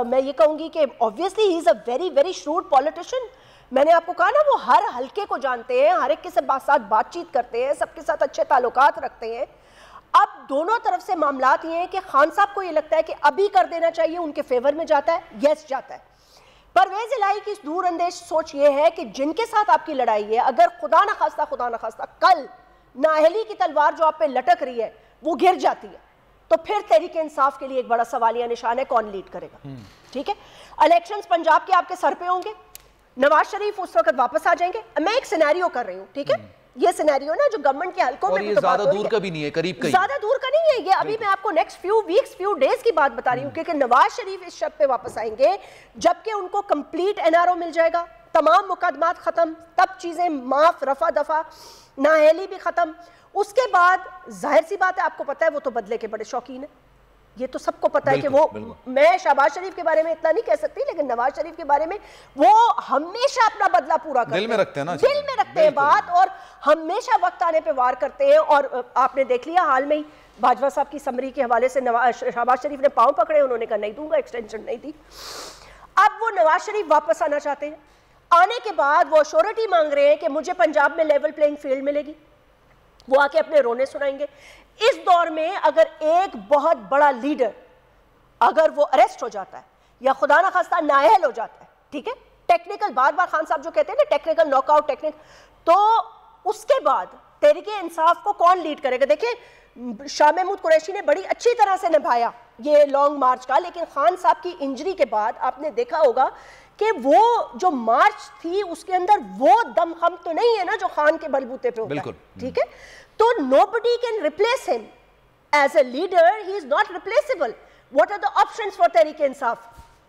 मैं ये कहूंगी कि obviously he is a very very shrewd politician. मैंने आपको कहा ना, वो हर हल्के को जानते हैं, हर एक के साथ बातचीत करते हैं, सबके साथ अच्छे ताल्लुकात रखते हैं। अब दोनों तरफ से मामलात ये हैं कि खान साहब को ये लगता है कि अभी कर देना चाहिए, उनके फेवर में जाता है, यस जाता है। परवेज इलाही की दूरअंदेश सोच ये है कि जिनके साथ आपकी लड़ाई है, अगर खुदा न खास्ता कल नाअहली की तलवार जो आप पे लटक रही है वो गिर जाती है, तो फिर तहरीक इंसाफ के लिए एक बड़ा सवालिया निशान है, कौन लीड करेगा। ठीक है, इलेक्शंस पंजाब के आपके सर पे होंगे, नवाज शरीफ उस वक्त वापस आ जाएंगे। मैं एक सिनेरियो कर रही हूँ, ठीक है, ये सिनेरियो ना जो गवर्नमेंट के हलकों में, ज्यादा दूर का भी नहीं है, करीब का ही, ज्यादा दूर का नहीं है ये। अभी मैं आपको next few weeks few days की बात बता रही हूँ, क्योंकि नवाज शरीफ इस शर्त पे वापस आएंगे जबकि उनको कंप्लीट एनआरओ मिल जाएगा, तमाम मुकदमात खत्म, तब चीजें माफ, रफा दफा, नाअहली भी खत्म। उसके बाद जाहिर सी बात है, आपको पता है वो तो बदले के बड़े शौकीन है, ये तो सबको पता है कि वो, मैं शहबाज शरीफ के बारे में इतना नहीं कह सकती, लेकिन नवाज शरीफ के बारे में वो हमेशा अपना बदला पूरा करते हैं, दिल में रखते हैं ना, दिल में रखते हैं बात, और हमेशा वक्त आने पे वार करते हैं। और आपने देख लिया हाल में ही बाजवा साहब की समरी के हवाले से शहबाज शरीफ ने पांव पकड़े, उन्होंने कहा नहीं दूंगा, एक्सटेंशन नहीं दी। अब वो नवाज शरीफ वापस आना चाहते हैं, आने के बाद वो अश्योरिटी मांग रहे हैं कि मुझे पंजाब में लेवल प्लेइंग फील्ड मिलेगी, वो आके अपने रोने सुनाएंगे। इस दौर में अगर एक बहुत बड़ा लीडर अगर वो अरेस्ट हो जाता है या खुदा ना खास्ता नाअहल हो जाता है, ठीक है, टेक्निकल, बार बार खान साहब जो कहते हैं ना टेक्निकल नॉकआउट टेक्निक, तो उसके बाद तहरीके इंसाफ को कौन लीड करेगा? देखिए शाह महमूद कुरैशी ने बड़ी अच्छी तरह से निभाया ये लॉन्ग मार्च का, लेकिन खान साहब की इंजरी के बाद आपने देखा होगा कि वो जो मार्च थी उसके अंदर वो दमखम तो नहीं है ना जो खान के बलबूते पे होता है, ठीक है। तो nobody can replace him as a leader, he is not replaceable. What are the options for Tehreek Insaf?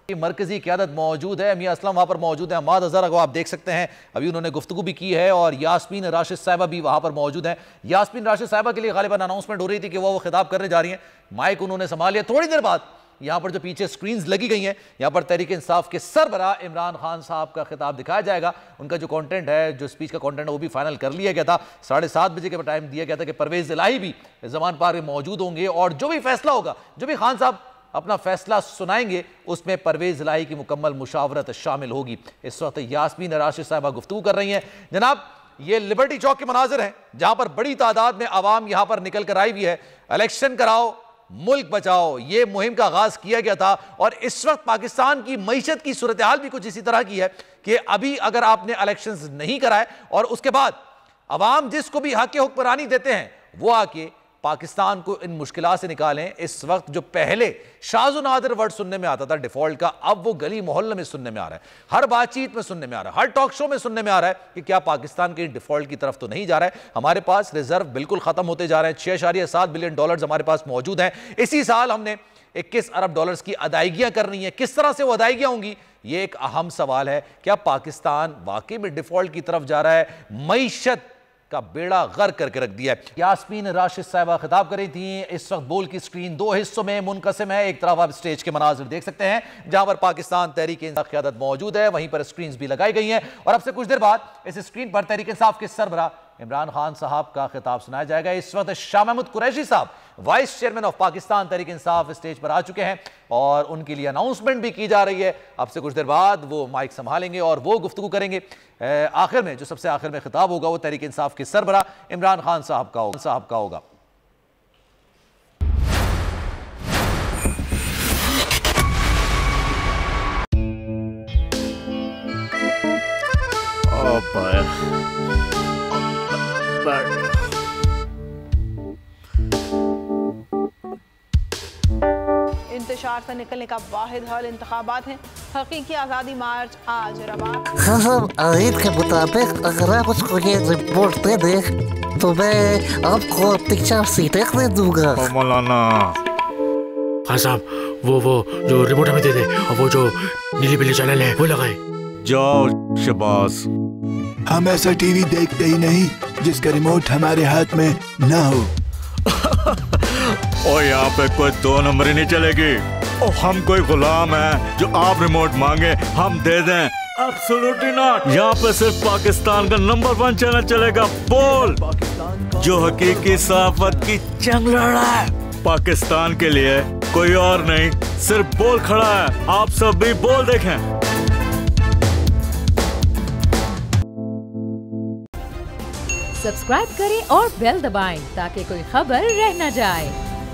मरकजी क़यादत मौजूद है, मियां असलम वहाँ पर मौजूद है, हमाद अज़हर को आप देख सकते हैं, अभी उन्होंने गुफ्तगू भी की है, और यास्मीन राशिद साहिबा भी वहाँ पर मौजूद हैं। यास्मीन राशिद साहिबा के लिए गालिबन अनाउंसमेंट हो रही थी कि वो खिताब करने जा रही हैं, माइक उन्होंने संभाल लिया। थोड़ी देर बाद यहाँ पर जो पीछे स्क्रीन्स लगी गई हैं, यहाँ पर तहरीक इंसाफ के सरबराह इमरान खान साहब का खिताब दिखाया जाएगा। उनका जो कंटेंट है, जो स्पीच का कंटेंट है, वो भी फाइनल कर लिया गया था। 7:30 बजे के टाइम दिया गया था कि परवेज इलाही भी ज़मान पार्क में मौजूद होंगे, और जो भी फैसला होगा, जो भी खान साहब अपना फैसला सुनाएंगे, उसमें परवेज इलाही की मुकम्मल मुशावरत शामिल होगी। इस वक्त यास्मीन राशिद साहिबा गुफ्तगू कर रही हैं। जनाब, ये लिबर्टी चौक के मनाजिर हैं जहां पर बड़ी तादाद में आवाम यहां पर निकल कर आई हुई है। इलेक्शन कराओ, मुल्क बचाओ, ये मुहिम का आगाज किया गया था, और इस वक्त पाकिस्तान की मईशत की सूरत हाल भी कुछ इसी तरह की है कि अभी अगर आपने इलेक्शंस नहीं कराए और उसके बाद अवाम जिसको भी हक हुक्मरानी देते हैं वो आके पाकिस्तान को इन मुश्किलात से निकालें। इस वक्त जो पहले शाज़ नादिर वर्ड सुनने में आता था डिफॉल्ट का, अब वो गली मोहल्ले में सुनने में आ रहा है, हर बातचीत में सुनने में आ रहा है, हर टॉक शो में सुनने में आ रहा है कि क्या पाकिस्तान के डिफॉल्ट की तरफ तो नहीं जा रहा है। हमारे पास रिजर्व बिल्कुल खत्म होते जा रहे हैं, $6.7 बिलियन हमारे पास मौजूद हैं। इसी साल हमने $21 अरब की अदायगियां करनी है। किस तरह से वो अदायगियां होंगी, ये एक अहम सवाल है। क्या पाकिस्तान वाकई में डिफॉल्ट की तरफ जा रहा है? मईशत का बेड़ा गर्क करके रख दिया है। यास्मीन राशिद साहिबा खिताब कर रही थी। इस वक्त बोल की स्क्रीन दो हिस्सों में मुनकसिम है। एक तरफ आप स्टेज के मनाजिर देख सकते हैं जहां पर पाकिस्तान तहरीक इंसाफ क़यादत मौजूद है, वहीं पर स्क्रीन भी लगाई गई हैं, और अब से कुछ देर बाद इस स्क्रीन पर तहरीक इंसाफ के सरबराह इमरान खान साहब का खिताब सुनाया जाएगा। इस वक्त शाह महमूद कुरैशी साहब, vice chairman of Pakistan Tehreek Insaf, stage पर आ चुके हैं और उनके लिए अनाउंसमेंट भी की जा रही है। अब से कुछ देर बाद वो माइक संभालेंगे और वो गुफ्तगू करेंगे। आखिर में जो सबसे आखिर में खिताब होगा वो तहरीक इंसाफ के सरबराह इमरान खान साहब का होगा। इंतशार से निकलने का वाहिद हल इंतखाबात हैं। हकीकी आज़ादी मार्च आज रवान। खान आयन के मुताबिक अगर आप उसको ये रिपोर्ट दे दें तो मैं आपको अपनी 4 सीटें दे दूंगा। मौलाना खान साहब वो जो रिपोर्ट हमें दे दे और वो जो नीली पीली चैनल है वो लगाए। जाओ शबाज। हम ऐसा टीवी देखते ही नहीं जिसका रिमोट हमारे हाथ में ना हो। और यहाँ पे कोई 2 नंबरी नहीं चलेगी। और हम कोई गुलाम है जो आप रिमोट मांगे हम दे दें? Absolutely not. यहाँ पे सिर्फ पाकिस्तान का नंबर 1 चैनल चलेगा, बोल, जो हकीकी सहाफत की जंग लड़ रहा है। पाकिस्तान के लिए कोई और नहीं, सिर्फ बोल खड़ा है। आप सब भी बोल देखें। सब्सक्राइब करें और बेल दबाएं ताकि कोई खबर रह न जाए।